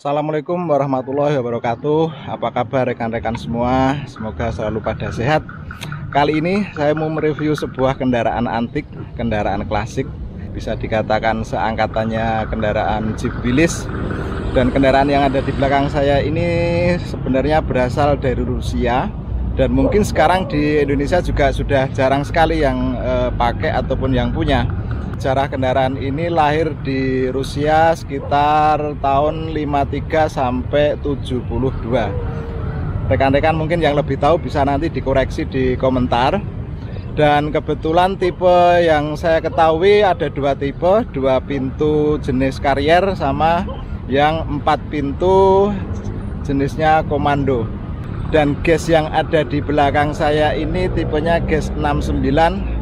Assalamualaikum warahmatullahi wabarakatuh. Apa kabar rekan-rekan semua? Semoga selalu pada sehat. Kali ini saya mau mereview sebuah kendaraan antik, kendaraan klasik. Bisa dikatakan seangkatannya kendaraan Jeep Willys. Dan kendaraan yang ada di belakang saya ini sebenarnya berasal dari Rusia. Dan mungkin sekarang di Indonesia juga sudah jarang sekali yang pakai ataupun yang punya. Sejarah kendaraan ini lahir di Rusia sekitar tahun 53 sampai 72. Rekan-rekan mungkin yang lebih tahu bisa nanti dikoreksi di komentar. Dan kebetulan tipe yang saya ketahui ada dua tipe, 2 pintu jenis Carrier sama yang 4 pintu jenisnya Komando. Dan gas yang ada di belakang saya ini tipenya gas 69,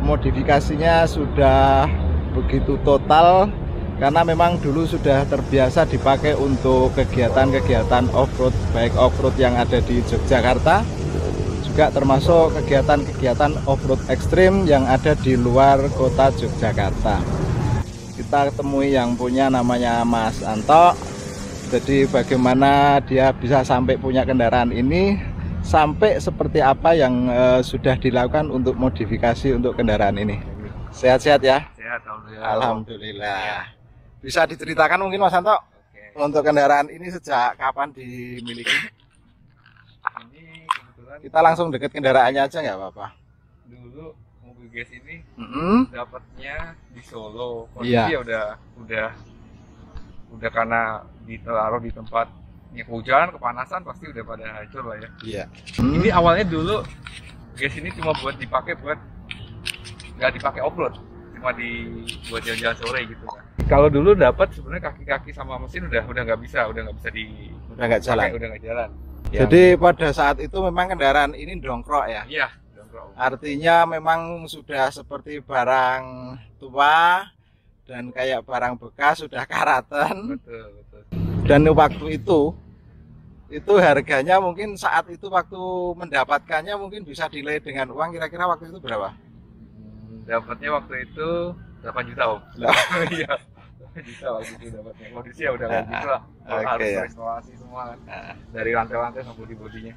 modifikasinya sudah begitu total karena memang dulu sudah terbiasa dipakai untuk kegiatan-kegiatan off-road, baik off-road yang ada di Yogyakarta juga termasuk kegiatan-kegiatan off-road ekstrim yang ada di luar kota Yogyakarta. Kita temui yang punya namanya Mas Anto. Jadi bagaimana dia bisa sampai punya kendaraan ini, sampai seperti apa yang sudah dilakukan untuk modifikasi untuk kendaraan ini. Sehat-sehat ya? Sehat, alhamdulillah. Alhamdulillah. Bisa diceritakan mungkin Mas Anto, untuk kendaraan ini sejak kapan dimiliki? Ini kebetulan Kita langsung deket kendaraannya aja nggak apa-apa. dulu mobil gas ini Mm-hmm. dapatnya di Solo. Iya. Kondisinya udah karena ditaruh di tempat yang kehujanan, kepanasan pasti udah pada hancur lah ya. Iya. Ini awalnya dulu gas ini cuma nggak dipakai off-road, cuma buat jalan-jalan sore gitu kan. Kalau dulu dapat sebenarnya kaki-kaki sama mesin udah nggak bisa Udah nggak jalan. udah nggak jalan. Jadi pada saat itu memang kendaraan ini dongkrok ya. Iya, dongkrok. Artinya memang sudah seperti barang tua dan kayak barang bekas, sudah karatan. Betul. Dan waktu itu harganya mungkin saat itu waktu mendapatkannya mungkin bisa delay dengan uang kira-kira waktu itu berapa? Dapatnya waktu itu 8 juta om. Iya, 8 juta waktu itu dapatnya. Kondisinya udah kayak gitu lah. Harus restorasi semua kan. Dari lantai-lantai sampai di bodinya.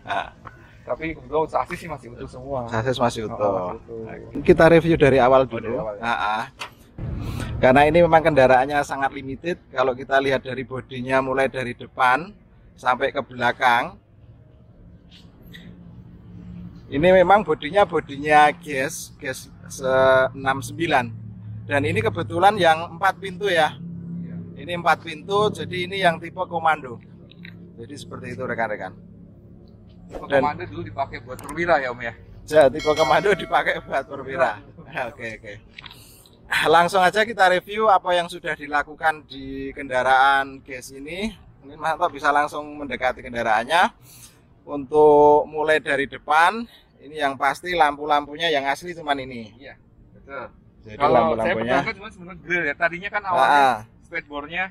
Tapi kebetulan sasis sih masih utuh semua. Sasis masih utuh. Masih utuh. Kita review dari awal dulu. Dari awal, ya. Karena ini memang kendaraannya sangat limited. Kalau kita lihat dari bodinya mulai dari depan sampai ke belakang. Ini memang bodinya gas 69. Dan ini kebetulan yang 4 pintu ya. Ini 4 pintu, jadi ini yang tipe Komando. Jadi seperti itu rekan-rekan. Komando dulu dipakai buat perwira ya om ya. Jadi tipe Komando dipakai buat perwira. Oke. Langsung aja kita review apa yang sudah dilakukan di kendaraan gas ini. Mungkin Mas Anto bisa langsung mendekati kendaraannya. Untuk mulai dari depan, ini yang pasti lampu-lampunya yang asli cuman ini. Iya, betul. Jadi Kalau saya lampu-lampunya pertama cuma sebenarnya grill ya. Tadinya kan awalnya speedboardnya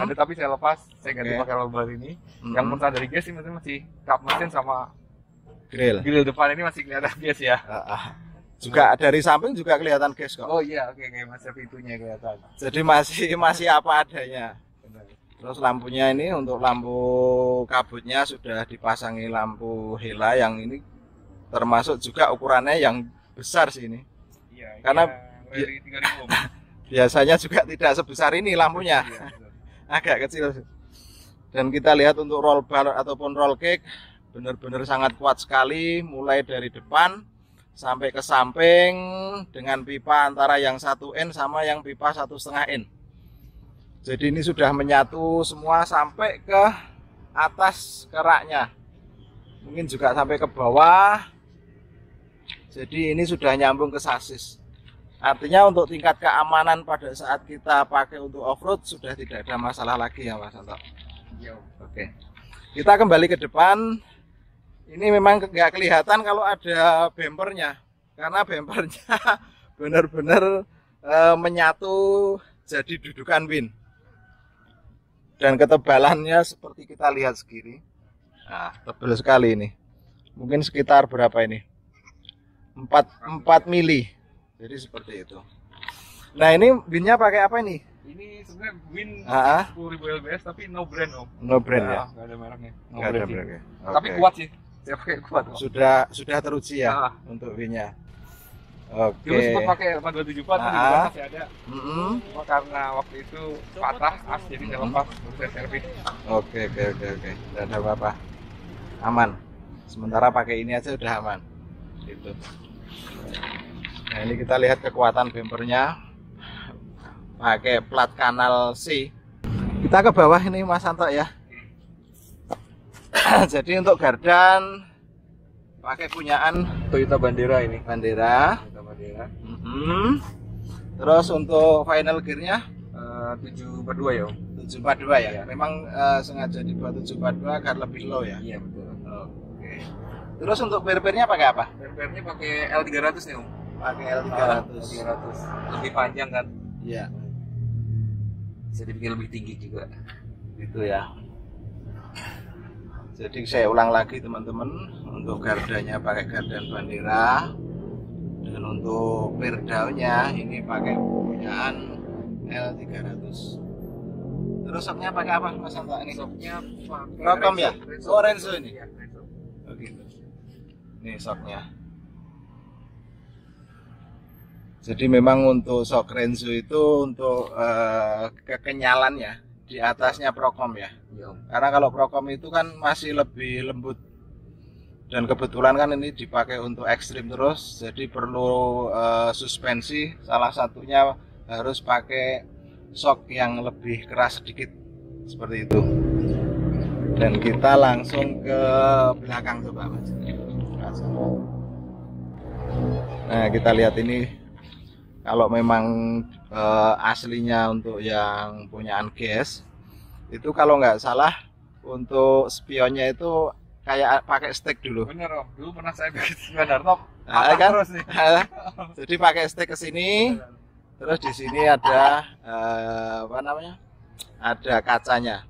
ada, tapi saya lepas, saya ganti pakai lebar ini. Yang mentah dari gas ini masih kap mesin sama grill depan ini masih kelihatan gas ya. Juga dari samping juga kelihatan gas kok. Oh iya, oke, masih pintunya kelihatan. Jadi masih apa adanya. Terus lampunya ini untuk lampu kabutnya sudah dipasangi lampu hela yang ini termasuk juga ukurannya yang besar sih ini. Iya, karena dari 3000. Biasanya juga tidak sebesar ini lampunya. Iya, agak kecil. Dan kita lihat untuk roll bar ataupun roll cage benar-benar sangat kuat sekali, mulai dari depan sampai ke samping dengan pipa antara yang 1 in sama yang pipa 1,5 in. Jadi ini sudah menyatu semua sampai ke atas keraknya. Mungkin juga sampai ke bawah. Jadi ini sudah nyambung ke sasis. Artinya untuk tingkat keamanan pada saat kita pakai untuk off-road sudah tidak ada masalah lagi ya Mas Anto. Iya. Oke. Kita kembali ke depan. Ini memang nggak kelihatan kalau ada bempernya. Karena bempernya benar-benar menyatu jadi dudukan win. Dan ketebalannya seperti kita lihat segini. Nah, tebal sekali ini. Mungkin sekitar berapa ini? 4 mili. Jadi seperti itu. Nah, ini winnya pakai apa ini? Ini sebenarnya Win Ah, 10.000 lbs tapi no brand om. no brand ya. Nggak ada mereknya. No Nggak ada brand. brand ya. Tapi Oke. kuat sih. Saya pakai kuat. Om. Sudah teruji ya Ah. untuk Win-nya. Dulu Oke. sempat pakai 8274 tapi Ah. masih ada. Mm-mm. Cuma karena waktu itu patah as jadi saya lepas baru saya servis. Oke. Tidak ada apa-apa. Aman. Sementara pakai ini aja udah aman. Gitu. Nah, ini kita lihat kekuatan bempernya. Pakai plat kanal C. Kita ke bawah ini Mas Santo ya. Jadi untuk gardan pakai punyaan Toyota Bandera ini. Bandera. Toyota Bandera. Terus untuk final gearnya 7/2 ya om. 742 ya. Iya. Memang sengaja dibuat 742 agar lebih low ya. Iya betul. Oke. Terus untuk per-pernya pakai apa? Per-pernya pakai L300 nih om. Pakai L300. L300. Lebih panjang kan. Iya, Bisa dibikin lebih tinggi juga. gitu ya. Jadi saya ulang lagi teman-teman, untuk gardanya pakai gardan Bandera, dan untuk per daunnya ini pakai punyaan L300. Terus soknya pakai apa Mas Santo ini? Soknya pakai Prokom ya? Renzo. Oh, Renzo ini? Iya, Renzo. Oh gitu. Nih soknya. Jadi memang untuk sok Renzo itu untuk kekenyalan ya, di atasnya Prokom ya. Iya om. Karena kalau Prokom itu kan masih lebih lembut. Dan kebetulan kan ini dipakai untuk ekstrim terus, jadi perlu suspensi. Salah satunya harus pakai sok yang lebih keras sedikit, seperti itu. Dan kita langsung ke belakang coba Mas. Nah kita lihat ini. Kalau memang aslinya untuk yang punyaan GS itu kalau nggak salah untuk spionnya itu kayak pakai stick dulu. Bener om. Dulu pernah saya bikin spion hardtop. Nah, kan? Terus nih. Jadi pakai stick ke sini, terus di sini ada apa namanya? Ada kacanya.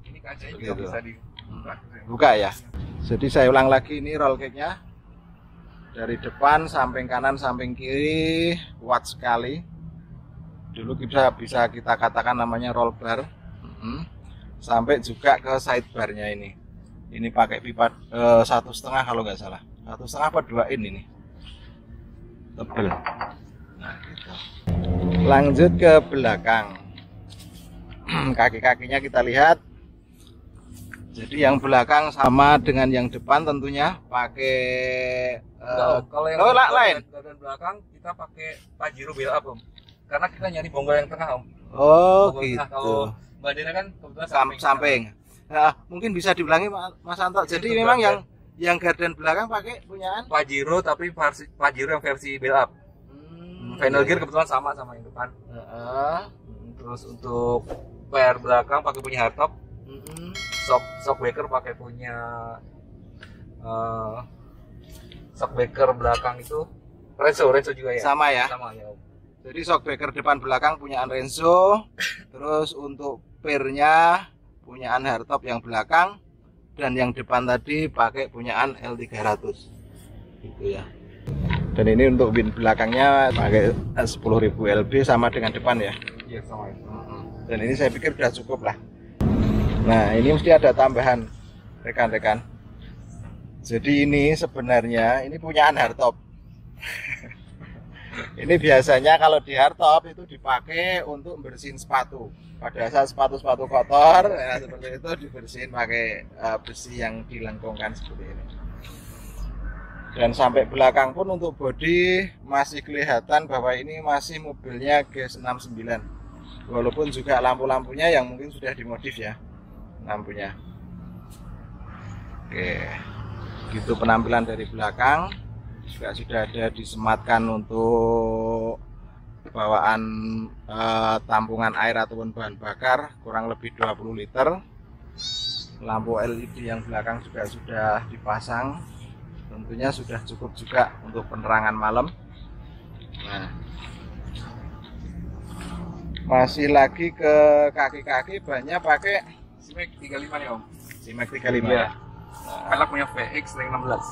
Ini kacanya juga Begitu. bisa dibuka. Buka ya. Jadi saya ulang lagi ini roll cage-nya. Dari depan, samping kanan, samping kiri, kuat sekali. Dulu bisa kita katakan namanya roll bar. Sampai juga ke sidebarnya ini. Ini pakai pipa 1,5 kalau nggak salah. 1,5 apa 2 in ini. Tebel. Nah, gitu. Lanjut ke belakang. Kaki-kakinya kita lihat. Jadi yang belakang sama dengan yang depan tentunya pakai Kalau yang lain. gardan belakang kita pakai Pajero build up om. Karena kita nyari bonggol yang tengah om. Oh Bonggol tengah. gitu. Kalau Bandera kan kebetulan Samping. Nah, mungkin bisa diulangi Mas Santo. Jadi Itu memang gardan. yang gardan belakang pakai punyaan Pajero tapi Pajero yang versi build up. Final gear kebetulan sama yang depan. Terus untuk per belakang pakai punya hardtop. Shockbreaker pakai punya shockbreaker belakang itu Renzo juga ya. sama ya. Sama ya. Om. Jadi shockbreaker depan belakang punyaan Renzo. Terus untuk pernya punyaan hardtop yang belakang, dan yang depan tadi pakai punyaan L300 gitu ya. Dan ini untuk win belakangnya pakai 10.000 lb sama dengan depan ya. Iya sama ya. Dan ini saya pikir sudah cukup lah. Nah ini mesti ada tambahan rekan-rekan. Jadi ini sebenarnya ini punyaan hardtop. Ini biasanya kalau di hardtop itu dipakai untuk bersihin sepatu. Pada saat sepatu-sepatu kotor, ya, seperti itu dibersihin pakai besi yang dilengkungkan seperti ini. Dan sampai belakang pun untuk bodi masih kelihatan bahwa ini masih mobilnya GS69. Walaupun juga lampu-lampunya yang mungkin sudah dimodif ya, lampunya. Oke, gitu penampilan dari belakang. Juga sudah ada disematkan untuk bawaan tampungan air ataupun bahan bakar kurang lebih 20 liter. Lampu LED yang belakang juga sudah dipasang, tentunya sudah cukup juga untuk penerangan malam. Nah, masih lagi ke kaki-kaki banyak pakai Simek 35 nih om. Simek 35 Iya. ya. Velg punya VX ring 16.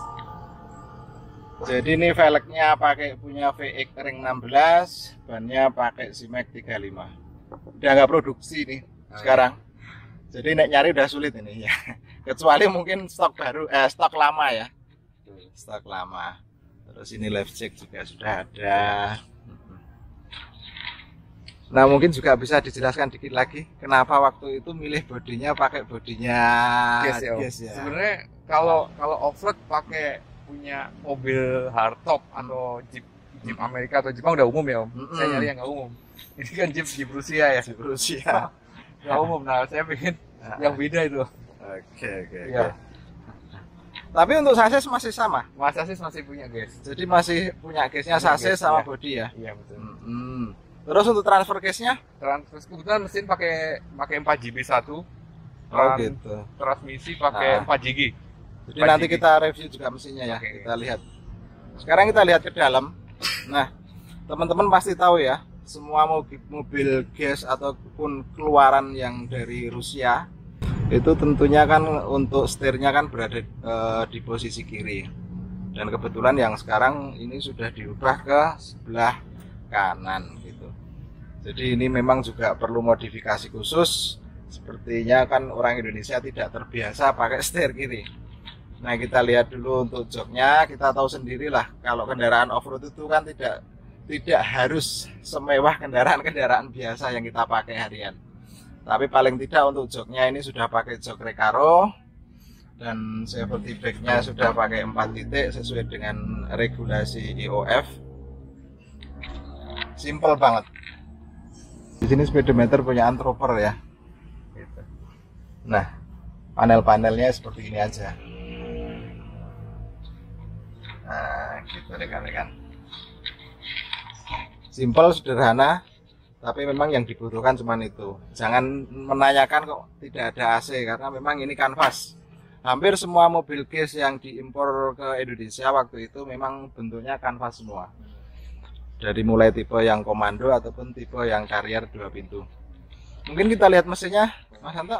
Jadi ini velgnya pakai punya VX ring 16, bannya pakai Simek 35. udah nggak produksi nih sekarang. Jadi nek nyari udah sulit ini ya. Kecuali mungkin stok baru, stok lama ya. Stok lama. Terus ini live check juga sudah ada. Nah mungkin juga bisa dijelaskan dikit lagi kenapa waktu itu milih bodinya pakai bodinya Gas ya. Sebenarnya kalau off-road pakai punya mobil hardtop atau Jeep Amerika atau Jepang udah umum ya Om. Saya nyari yang nggak umum. Ini kan Jeep Rusia ya. Jeep Rusia. Nggak umum. Nah saya pengen yang beda itu. Oke. Ya. Tapi untuk sasis masih sama. Sasis masih punya gas. Jadi masih punya gasnya sasis sama bodi ya. Iya betul. Terus untuk transfer gasnya? Kebetulan mesin pakai 4GB1. Gitu. Transmisi pakai 4GG. Jadi nanti kita review juga mesinnya ya. Kita lihat. Sekarang kita lihat ke dalam. Nah, teman-teman pasti tahu ya, semua mobil gas ataupun keluaran yang dari Rusia itu tentunya kan untuk setirnya kan berada di posisi kiri. Dan kebetulan yang sekarang ini sudah diubah ke sebelah kanan gitu. Jadi ini memang juga perlu modifikasi khusus. Sepertinya kan orang Indonesia tidak terbiasa pakai setir kiri. Nah kita lihat dulu untuk joknya. Kita tahu sendirilah kalau kendaraan off-road itu kan tidak harus semewah kendaraan-kendaraan biasa yang kita pakai harian. Tapi paling tidak untuk joknya ini sudah pakai jok Recaro. Dan safety bag-nya sudah pakai 4 titik sesuai dengan regulasi IOF. Simple banget. Di sini speedometer punya Antroper ya. Nah, panel-panelnya seperti ini aja. Nah, gitu rekan-rekan. Simple, sederhana, tapi memang yang dibutuhkan cuma itu. Jangan menanyakan kok tidak ada AC karena memang ini kanvas. Hampir semua mobil gas yang diimpor ke Indonesia waktu itu memang bentuknya kanvas semua. Dari mulai tipe yang komando ataupun tipe yang Carrier 2 pintu. Mungkin kita lihat mesinnya, Mas Santo.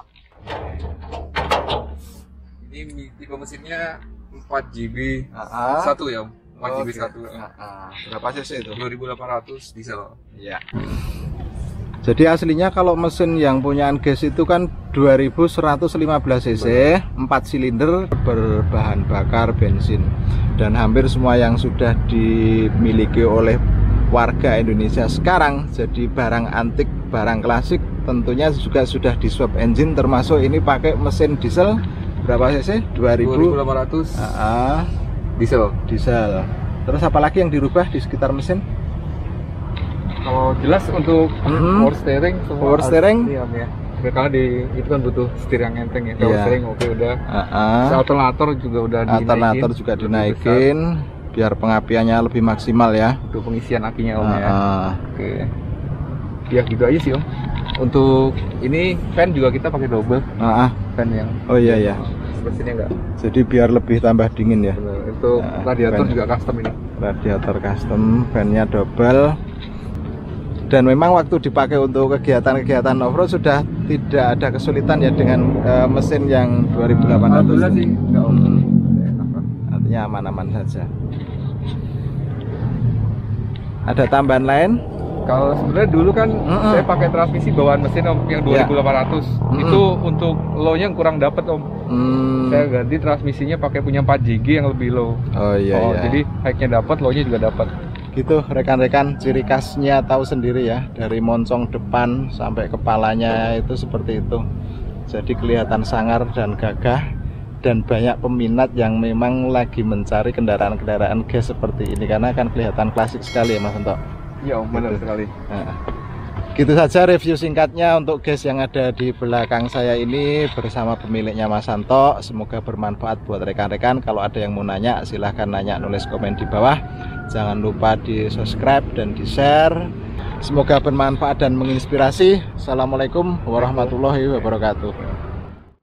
Ini tipe mesinnya 4GB 1 ya, 4GB 1. Berapa cc itu? 2800 diesel. Iya. Jadi aslinya kalau mesin yang punyaan gas itu kan 2115 cc, 4 silinder berbahan bakar bensin. Dan hampir semua yang sudah dimiliki oleh warga Indonesia sekarang jadi barang antik, barang klasik, tentunya juga sudah di swap engine, termasuk ini pakai mesin diesel berapa cc? 2800 diesel. Terus apalagi yang dirubah di sekitar mesin? Kalau jelas untuk power steering iya ya. Karena itu kan butuh setir yang enteng ya. Power steering oke udah. Alternator juga udah dinaikin. Alternator juga dinaikin biar pengapiannya lebih maksimal ya. Untuk pengisian akinya Om ya. Oke. Ya gitu aja sih Om. Untuk ini fan juga kita pakai double. Fan yang iya. Mesinnya enggak. Jadi biar lebih tambah dingin ya. Benar. Untuk radiator juga custom ini. Radiator custom, fan-nya double. Dan memang waktu dipakai untuk kegiatan-kegiatan off-road sudah tidak ada kesulitan ya dengan mesin yang 2800. Alhamdulillah sih, enggak Om. Artinya aman-aman saja. Ada tambahan lain? Kalau sebenarnya dulu kan saya pakai transmisi bawaan mesin Om yang 2800. Itu untuk low-nya kurang dapat Om. Saya ganti transmisinya pakai punya 4GG yang lebih low. Iya. Jadi high-nya dapat, low-nya juga dapat. Gitu rekan-rekan, ciri khasnya tahu sendiri ya, dari moncong depan sampai kepalanya itu seperti itu. Jadi kelihatan sangar dan gagah, dan banyak peminat yang memang lagi mencari kendaraan-kendaraan gas seperti ini karena kan kelihatan klasik sekali ya Mas Santo. Iya benar sekali. Gitu saja review singkatnya untuk gas yang ada di belakang saya ini bersama pemiliknya Mas Santo. Semoga bermanfaat buat rekan-rekan. Kalau ada yang mau nanya silahkan nanya, nulis komen di bawah. Jangan lupa di subscribe dan di share. Semoga bermanfaat dan menginspirasi. Assalamualaikum warahmatullahi wabarakatuh.